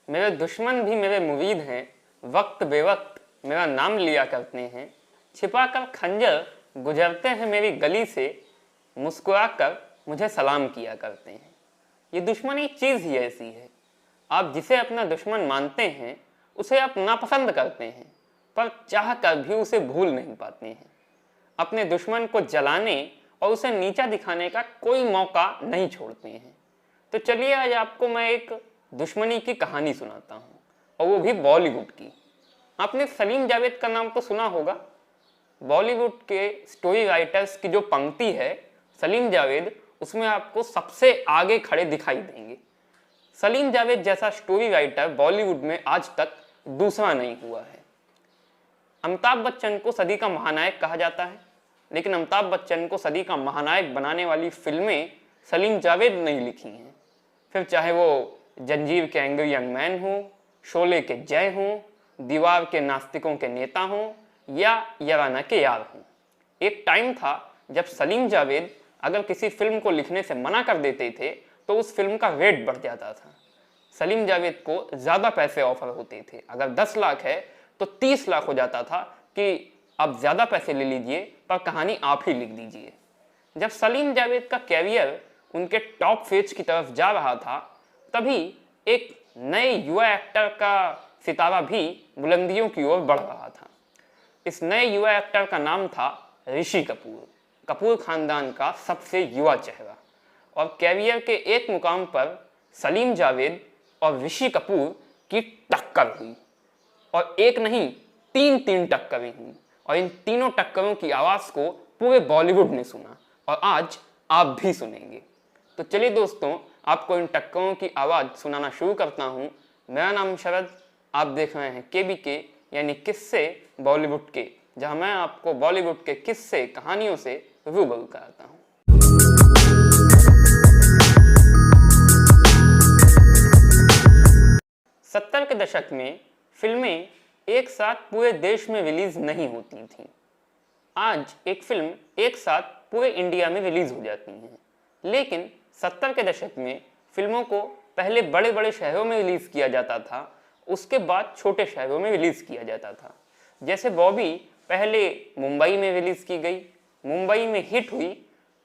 मेरे दुश्मन भी मेरे मुरीद हैं, वक्त बेवक्त मेरा नाम लिया करते हैं। छिपा कर खंजर गुजरते हैं मेरी गली से, मुस्कुरा कर मुझे सलाम किया करते हैं। ये दुश्मनी चीज़ ही ऐसी है, आप जिसे अपना दुश्मन मानते हैं उसे आप नापसंद करते हैं, पर चाह कर भी उसे भूल नहीं पाते हैं। अपने दुश्मन को जलाने और उसे नीचा दिखाने का कोई मौका नहीं छोड़ते हैं। तो चलिए आज आपको मैं एक दुश्मनी की कहानी सुनाता हूँ, और वो भी बॉलीवुड की। आपने सलीम जावेद का नाम तो सुना होगा। बॉलीवुड के स्टोरी राइटर्स की जो पंक्ति है सलीम जावेद, उसमें आपको सबसे आगे खड़े दिखाई देंगे। सलीम जावेद जैसा स्टोरी राइटर बॉलीवुड में आज तक दूसरा नहीं हुआ है। अमिताभ बच्चन को सदी का महानायक कहा जाता है, लेकिन अमिताभ बच्चन को सदी का महानायक बनाने वाली फिल्में सलीम जावेद ने लिखी हैं। फिर चाहे वो जंजीर के एंग्री यंग मैन हो, शोले के जय हों, दीवार के नास्तिकों के नेता हों, या याराना के यार हों। एक टाइम था जब सलीम जावेद अगर किसी फिल्म को लिखने से मना कर देते थे तो उस फिल्म का रेट बढ़ जाता था। सलीम जावेद को ज़्यादा पैसे ऑफर होते थे। अगर 10 लाख है तो 30 लाख हो जाता था कि अब ज़्यादा पैसे ले लीजिए पर कहानी आप ही लिख दीजिए। जब सलीम जावेद का कैरियर उनके टॉप फेज की तरफ जा रहा था, तभी एक नए युवा एक्टर का सितारा भी बुलंदियों की ओर बढ़ रहा था। इस नए युवा एक्टर का नाम था ऋषि कपूर, कपूर खानदान का सबसे युवा चेहरा। और कैरियर के एक मुकाम पर सलीम जावेद और ऋषि कपूर की टक्कर हुई, और एक नहीं 3 टक्करें हुई, और इन तीनों टक्करों की आवाज़ को पूरे बॉलीवुड ने सुना, और आज आप भी सुनेंगे। तो चलिए दोस्तों, आपको इन टक्करों की आवाज़ सुनाना शुरू करता हूँ। मेरा नाम शरद, आप देख रहे हैं KBK यानी किस्से बॉलीवुड के, जहाँ मैं आपको बॉलीवुड के किस्से कहानियों से रूबरू कराता हूँ। 70 के दशक में फिल्में एक साथ पूरे देश में रिलीज नहीं होती थीं। आज एक फिल्म एक साथ पूरे इंडिया में रिलीज हो जाती है, लेकिन 70 के दशक में फिल्मों को पहले बड़े बड़े शहरों में रिलीज किया जाता था, उसके बाद छोटे शहरों में रिलीज किया जाता था। जैसे बॉबी पहले मुंबई में रिलीज की गई, मुंबई में हिट हुई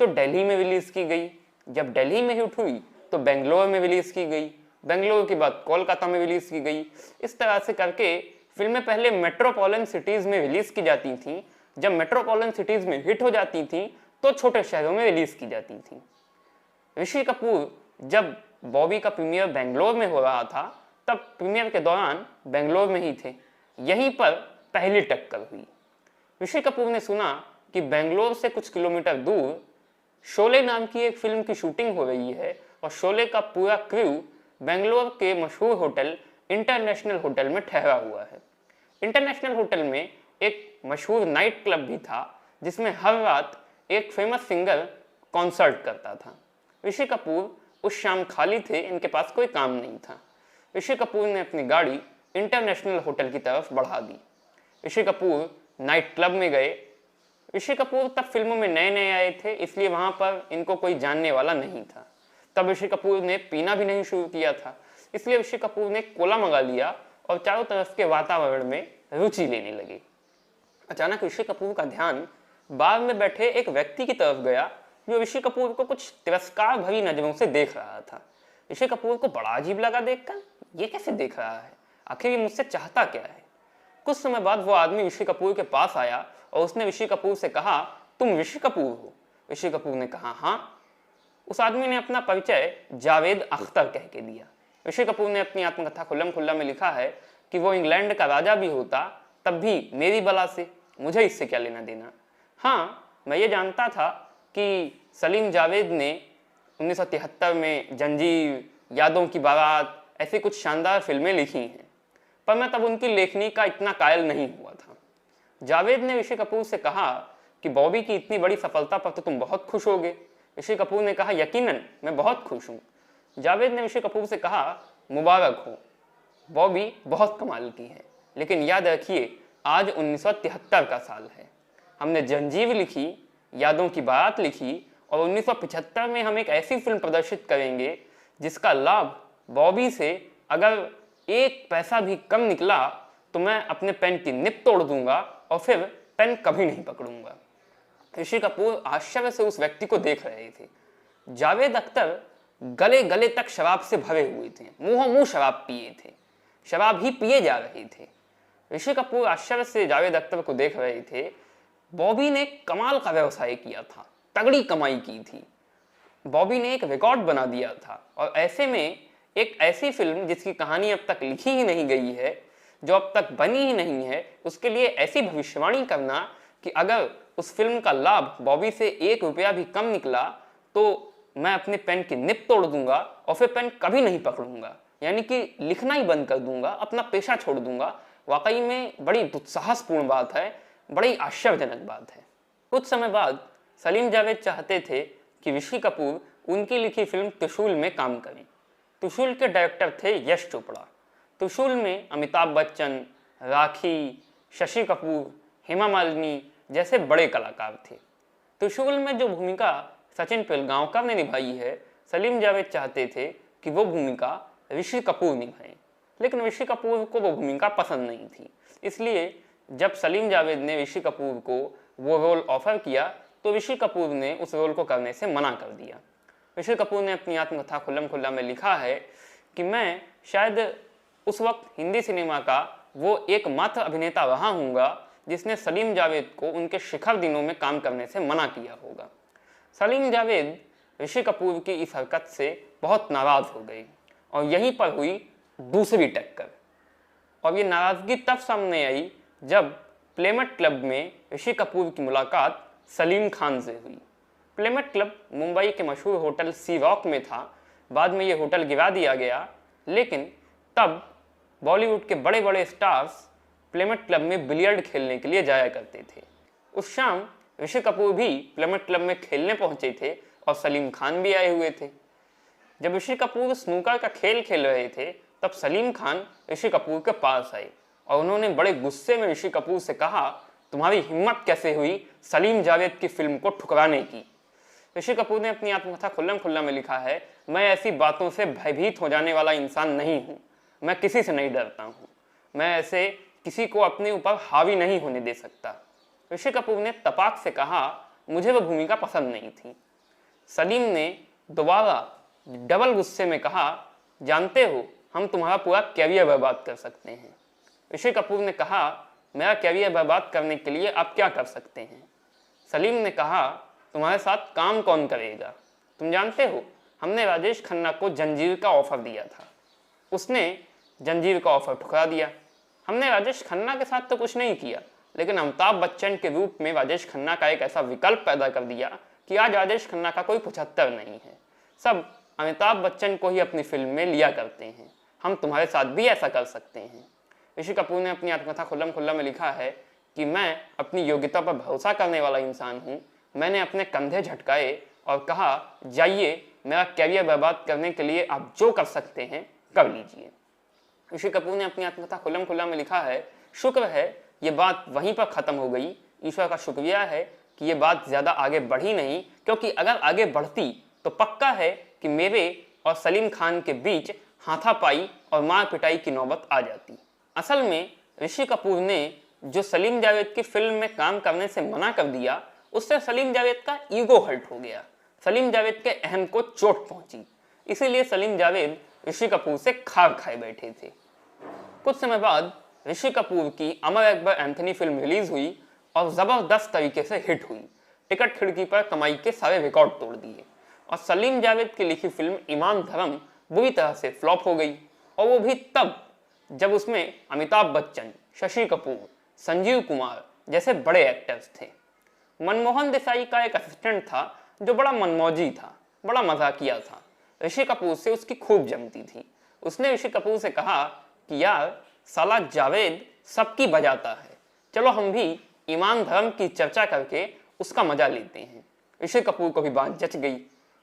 तो दिल्ली में रिलीज की गई, जब दिल्ली में हिट हुई तो बेंगलोर में रिलीज की गई, बेंगलोर के बाद कोलकाता में रिलीज की गई। इस तरह से करके फिल्में पहले मेट्रोपॉलिटन सिटीज में रिलीज की जाती थी, जब मेट्रोपॉलिटन सिटीज में हिट हो जाती थी तो छोटे शहरों में रिलीज की जाती थी। ऋषि कपूर जब बॉबी का प्रीमियर बेंगलोर में हो रहा था, तब प्रीमियर के दौरान बेंगलोर में ही थे। यहीं पर पहली टक्कर हुई। ऋषि कपूर ने सुना कि बेंगलोर से कुछ किलोमीटर दूर शोले नाम की एक फिल्म की शूटिंग हो रही है, और शोले का पूरा क्रू बेंगलोर के मशहूर होटल इंटरनेशनल होटल में ठहरा हुआ है। इंटरनेशनल होटल में एक मशहूर नाइट क्लब भी था, जिसमें हर रात एक फेमस सिंगर कॉन्सर्ट करता था। ऋषि कपूर उस शाम खाली थे, इनके पास कोई काम नहीं था। ऋषि कपूर ने अपनी गाड़ी इंटरनेशनल होटल की तरफ बढ़ा दी। ऋषि कपूर नाइट क्लब में गए। ऋषि कपूर तब फिल्मों में नए नए आए थे, इसलिए वहाँ पर इनको कोई जानने वाला नहीं था। तब ऋषि कपूर ने पीना भी नहीं शुरू किया था, इसलिए ऋषि कपूर ने कोला मंगा लिया और चारों तरफ के वातावरण में रुचि लेने लगे। अचानक ऋषि कपूर का ध्यान बार में बैठे एक व्यक्ति की तरफ गया, जो ऋषि कपूर को कुछ तिरस्कार भरी नजरों से देख रहा था। ऋषि कपूर को बड़ा अजीब लगा देखकर, ये कैसे देख रहा है, आखिर ये मुझसे चाहता क्या है। कुछ समय बाद वो आदमी ऋषि कपूर के पास आया और उसने ऋषि कपूर से कहा, तुम ऋषि कपूर हो? ऋषि कपूर ने कहा, हाँ। उस आदमी ने अपना परिचय जावेद अख्तर कह के दिया। ऋषि कपूर ने अपनी आत्मकथा खुल्लम खुल्ला में लिखा है कि वो इंग्लैंड का राजा भी होता तब भी मेरी बला से, मुझे इससे क्या लेना देना। हाँ, मैं ये जानता था कि सलीम जावेद ने 1973 में जंजीर, यादों की बारात, ऐसी कुछ शानदार फिल्में लिखी हैं, पर मैं तब उनकी लेखनी का इतना कायल नहीं हुआ था। जावेद ने ऋषि कपूर से कहा कि बॉबी की इतनी बड़ी सफलता पर तो तुम बहुत खुश होगे। ऋषि कपूर ने कहा, यकीनन मैं बहुत खुश हूँ। जावेद ने ऋषि कपूर से कहा, मुबारक हो, बॉबी बहुत कमाल की है, लेकिन याद रखिए आज 1973 का साल है। हमने जंजीर लिखी, यादों की बारात लिखी, और 1975 में हम एक ऐसी फिल्म प्रदर्शित करेंगे जिसका लाभ बॉबी से अगर एक पैसा भी कम निकला तो मैं अपने पेन की निब तोड़ दूंगा और फिर पेन कभी नहीं पकड़ूंगा। ऋषि कपूर आश्चर्य से उस व्यक्ति को देख रहे थे। जावेद अख्तर गले गले तक शराब से भरे हुए थे, मुंह मुंह शराब पिए थे, शराब ही पिए जा रहे थे। ऋषि कपूर आश्चर्य से जावेद अख्तर को देख रहे थे। बॉबी ने कमाल का व्यवसाय किया था, तगड़ी कमाई की थी। बॉबी ने एक रिकॉर्ड बना दिया था और ऐसे में एक ऐसी फिल्म जिसकी कहानी अब तक लिखी ही नहीं गई है, जो अब तक बनी ही नहीं है, उसके लिए ऐसी भविष्यवाणी करना कि अगर उस फिल्म का लाभ बॉबी से 1 रुपया भी कम निकला तो मैं अपने पेन की निब तोड़ दूंगा और फिर पेन कभी नहीं पकड़ूंगा, यानी कि लिखना ही बंद कर दूंगा, अपना पेशा छोड़ दूंगा। वाकई में बड़ी दुस्साहसपूर्ण बात है, बड़ी आश्चर्यजनक बात है। कुछ समय बाद सलीम जावेद चाहते थे कि ऋषि कपूर उनकी लिखी फिल्म त्रिशूल में काम करें। त्रिशूल के डायरेक्टर थे यश चोपड़ा। त्रिशूल में अमिताभ बच्चन, राखी, शशि कपूर, हेमा मालिनी जैसे बड़े कलाकार थे। त्रिशूल में जो भूमिका सचिन पिलगांवकर ने निभाई है, सलीम जावेद चाहते थे कि वो भूमिका ऋषि कपूर निभाएं, लेकिन ऋषि कपूर को वो भूमिका पसंद नहीं थी। इसलिए जब सलीम जावेद ने ऋषि कपूर को वो रोल ऑफर किया तो ऋषि कपूर ने उस रोल को करने से मना कर दिया। ऋषि कपूर ने अपनी आत्मकथा खुल्लम खुल्ला में लिखा है कि मैं शायद उस वक्त हिंदी सिनेमा का वो एकमात्र अभिनेता रहा हूँगा जिसने सलीम जावेद को उनके शिखर दिनों में काम करने से मना किया होगा। सलीम जावेद ऋषि कपूर की इस हरकत से बहुत नाराज हो गए और यहीं पर हुई दूसरी टक्कर। और ये नाराजगी तब सामने आई जब प्लेमेट क्लब में ऋषि कपूर की मुलाकात सलीम खान से हुई। प्लेमेट क्लब मुंबई के मशहूर होटल सी रॉक में था। बाद में ये होटल गिरा दिया गया, लेकिन तब बॉलीवुड के बड़े बड़े स्टार्स प्लेमेट क्लब में बिलियर्ड खेलने के लिए जाया करते थे। उस शाम ऋषि कपूर भी प्लेमेट क्लब में खेलने पहुंचे थे और सलीम खान भी आए हुए थे। जब ऋषि कपूर स्नूकर का खेल खेल रहे थे तब सलीम खान ऋषि कपूर के पास आए और उन्होंने बड़े गुस्से में ऋषि कपूर से कहा, तुम्हारी हिम्मत कैसे हुई सलीम जावेद की फिल्म को ठुकराने की। ऋषि कपूर ने अपनी आत्मकथा खुल्लम खुल्ला में लिखा है, मैं ऐसी बातों से भयभीत हो जाने वाला इंसान नहीं हूँ, मैं किसी से नहीं डरता हूँ, मैं ऐसे किसी को अपने ऊपर हावी नहीं होने दे सकता। ऋषि कपूर ने तपाक से कहा, मुझे वह भूमिका पसंद नहीं थी। सलीम ने दोबारा डबल गुस्से में कहा, जानते हो हम तुम्हारा पूरा कैरियर बर्बाद कर सकते हैं। ऋषि कपूर ने कहा, मेरा कैरियर बर्बाद करने के लिए आप क्या कर सकते हैं। सलीम ने कहा, तुम्हारे साथ काम कौन करेगा, तुम जानते हो हमने राजेश खन्ना को जंजीर का ऑफर दिया था, उसने जंजीर का ऑफर ठुकरा दिया। हमने राजेश खन्ना के साथ तो कुछ नहीं किया, लेकिन अमिताभ बच्चन के रूप में राजेश खन्ना का एक ऐसा विकल्प पैदा कर दिया कि आज राजेश खन्ना का कोई 75 नहीं है, सब अमिताभ बच्चन को ही अपनी फिल्म में लिया करते हैं, हम तुम्हारे साथ भी ऐसा कर सकते हैं। ऋषि कपूर ने अपनी आत्मकथा खुल्लम खुल्ला में लिखा है कि मैं अपनी योग्यता पर भरोसा करने वाला इंसान हूँ, मैंने अपने कंधे झटकाए और कहा, जाइए मेरा कैरियर बर्बाद करने के लिए आप जो कर सकते हैं कर लीजिए। ऋषि कपूर ने अपनी आत्मकथा खुल्लम खुल्ला में लिखा है, शुक्र है ये बात वहीं पर ख़त्म हो गई, ईश्वर का शुक्रिया है कि ये बात ज़्यादा आगे बढ़ी नहीं, क्योंकि अगर आगे बढ़ती तो पक्का है कि मेरे और सलीम खान के बीच हाथापाई और मार पिटाई की नौबत आ जाती। असल में ऋषि कपूर ने जो सलीम जावेद की फिल्म में काम करने से मना कर दिया, उससे सलीम जावेद का ईगो हर्ट हो गया, सलीम जावेद के अहम को चोट पहुंची। इसीलिए सलीम जावेद ऋषि कपूर से खार खाए बैठे थे। कुछ समय बाद ऋषि कपूर की Amar Akbar Anthony film release हुई और जबरदस्त तरीके से हिट हुई। टिकट खिड़की पर कमाई के सारे रिकॉर्ड तोड़ दिए और सलीम जावेद की लिखी फिल्म ईमान धर्म बुरी तरह से फ्लॉप हो गई, और वो भी तब जब उसमें अमिताभ बच्चन, शशि कपूर, संजीव कुमार जैसे बड़े एक्टर्स थे। मनमोहन देसाई का एक असिस्टेंट था जो बड़ा मनमौजी था, बड़ा मजाकिया था, ऋषि कपूर से उसकी खूब जमती थी। उसने ऋषि कपूर से कहा कि यार साला जावेद सबकी बजाता है, चलो हम भी ईमान धर्म की चर्चा करके उसका मजा लेते हैं। ऋषि कपूर को भी बात जच गई,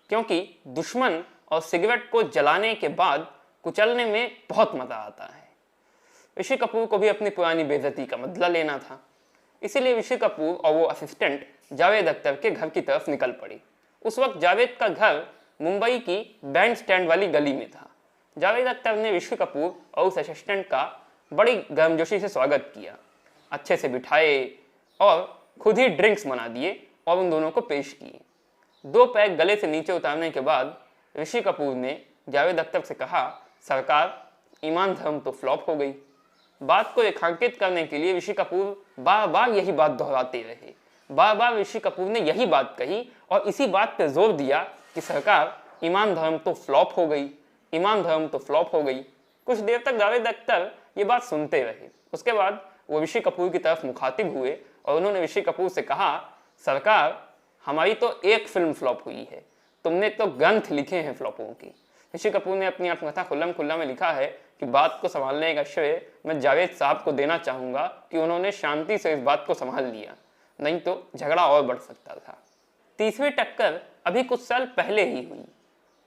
क्योंकि दुश्मन और सिगरेट को जलाने के बाद कुचलने में बहुत मजा आता है। ऋषि कपूर को भी अपनी पुरानी बेइज्जती का बदला लेना था, इसीलिए ऋषि कपूर और वो असिस्टेंट जावेद अख्तर के घर की तरफ निकल पड़े। उस वक्त जावेद का घर मुंबई की बैंड स्टैंड वाली गली में था। जावेद अख्तर ने ऋषि कपूर और उस असिस्टेंट का बड़ी गर्मजोशी से स्वागत किया, अच्छे से बिठाए और खुद ही ड्रिंक्स बना दिए और उन दोनों को पेश किए। 2 पैक गले से नीचे उतारने के बाद ऋषि कपूर ने जावेद अख्तर से कहा, सरकार, ईमान धर्म तो फ्लॉप हो गई। बात को रेखांकित करने के लिए ऋषि कपूर बार बार यही बात दोहराते रहे। बार बार ऋषि कपूर ने यही बात कही और इसी बात पर जोर दिया कि सरकार, ईमान धर्म तो फ्लॉप हो गई, ईमान धर्म तो फ्लॉप हो गई। कुछ देर तक जावेद अख्तर ये बात सुनते रहे। उसके बाद वो ऋषि कपूर की तरफ मुखातिब हुए और उन्होंने ऋषि कपूर से कहा, सरकार, हमारी तो एक फिल्म फ्लॉप हुई है, तुमने तो ग्रंथ लिखे हैं फ्लॉपों की। ऋषि कपूर ने अपनी आत्मकथा खुल्लम खुल्ला में लिखा है कि बात को संभालने का श्रेय मैं जावेद साहब को देना चाहूँगा कि उन्होंने शांति से इस बात को संभाल लिया, नहीं तो झगड़ा और बढ़ सकता था। तीसरी टक्कर अभी कुछ साल पहले ही हुई।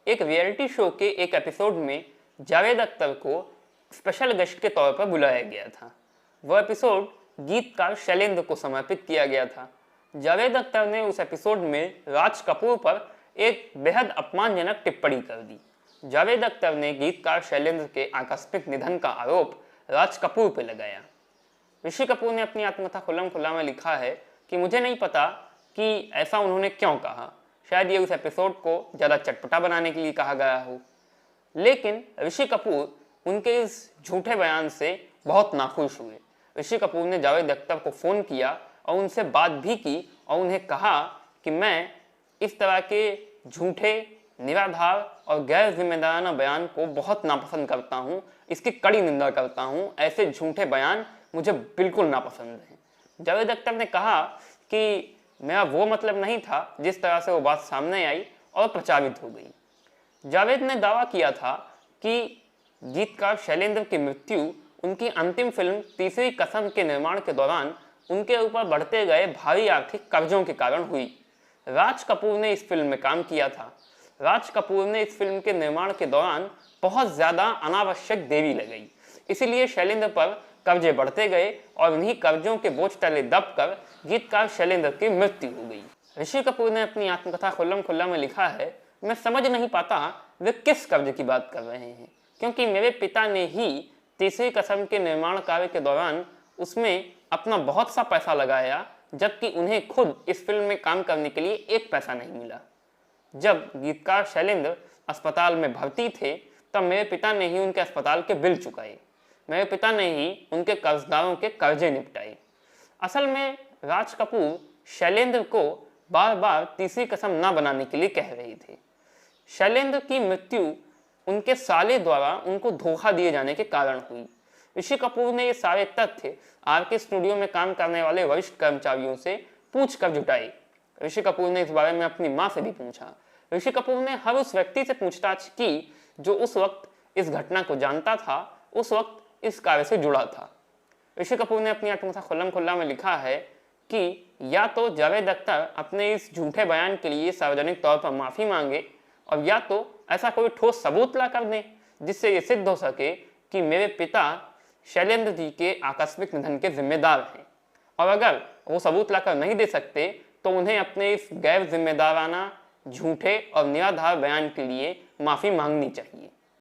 एक रियलिटी शो के एक एपिसोड में जावेद अख्तर को स्पेशल गेस्ट के तौर पर बुलाया गया था। वह एपिसोड गीतकार शैलेंद्र को समर्पित किया गया था। जावेद अख्तर ने उस एपिसोड में राज कपूर पर एक बेहद अपमानजनक टिप्पणी कर दी। जावेद अख्तर ने गीतकार शैलेंद्र के आकस्मिक निधन का आरोप राज कपूर पर लगाया। ऋषि कपूर ने अपनी आत्मकथा खुल्लम खुल्ला में लिखा है कि मुझे नहीं पता कि ऐसा उन्होंने क्यों कहा, शायद ये उस एपिसोड को ज़्यादा चटपटा बनाने के लिए कहा गया हो। लेकिन ऋषि कपूर उनके इस झूठे बयान से बहुत नाखुश हुए। ऋषि कपूर ने जावेद अख्तर को फ़ोन किया और उनसे बात भी की और उन्हें कहा कि मैं इस तरह के झूठे, निराधार और गैर जिम्मेदाराना बयान को बहुत नापसंद करता हूँ, इसकी कड़ी निंदा करता हूँ। ऐसे झूठे बयान मुझे बिल्कुल नापसंद हैं। जावेद अख्तर ने कहा कि मेरा वो मतलब नहीं था जिस तरह से वो बात सामने आई और प्रचारित हो गई। जावेद ने दावा किया था कि गीतकार शैलेंद्र की मृत्यु उनकी अंतिम फिल्म तीसरी कसम के निर्माण के दौरान उनके ऊपर बढ़ते गए भारी आर्थिक कर्जों के कारण हुई। राज कपूर ने इस फिल्म में काम किया था। राज कपूर ने इस फिल्म के निर्माण के दौरान बहुत ज़्यादा अनावश्यक देरी लगाई, इसीलिए शैलेंद्र पर कर्जे बढ़ते गए और उन्हीं कर्जों के बोझ तले दबकर गीतकार शैलेंद्र की मृत्यु हो गई। ऋषि कपूर ने अपनी आत्मकथा खुल्लम खुल्ला में लिखा है, मैं समझ नहीं पाता वे किस कर्ज की बात कर रहे हैं, क्योंकि मेरे पिता ने ही तीसरी कसम के निर्माण कार्य के दौरान उसमें अपना बहुत सा पैसा लगाया, जबकि उन्हें खुद इस फिल्म में काम करने के लिए एक पैसा नहीं मिला। जब गीतकार शैलेंद्र अस्पताल में भर्ती थे तब मेरे पिता ने ही उनके अस्पताल के बिल चुकाए, मेरे पिता ने ही उनके कर्जदारों के कर्जे निपटाए। असल में राज कपूर शैलेंद्र को बार बार तीसरी कसम न बनाने के लिए कह रहे थे। शैलेंद्र की मृत्यु उनके साले द्वारा उनको धोखा दिए जाने के कारण हुई। ऋषि कपूर ने ये सारे तथ्य आरके स्टूडियो में काम करने वाले वरिष्ठ कर्मचारियों से पूछ कर जुटाए। ऋषि कपूर ने इस बारे में अपनी माँ से भी पूछा। ऋषि कपूर ने हर उस व्यक्ति से पूछताछ की जो उस वक्त इस घटना को जानता था, उस वक्त इस कार्य से जुड़ा था। ऋषि कपूर ने अपनी आत्मकथा खुल्लम खुल्ला में लिखा है कि या तो जावेद अख्तर अपने इस झूठे बयान के लिए सार्वजनिक तौर पर माफ़ी मांगे और या तो ऐसा कोई ठोस सबूत ला कर दें जिससे ये सिद्ध हो सके कि मेरे पिता शैलेंद्र जी के आकस्मिक निधन के जिम्मेदार हैं, और अगर वो सबूत लाकर नहीं दे सकते तो उन्हें अपने इस गैर जिम्मेदाराना, झूठे और निराधार बयान के लिए माफ़ी मांगनी चाहिए।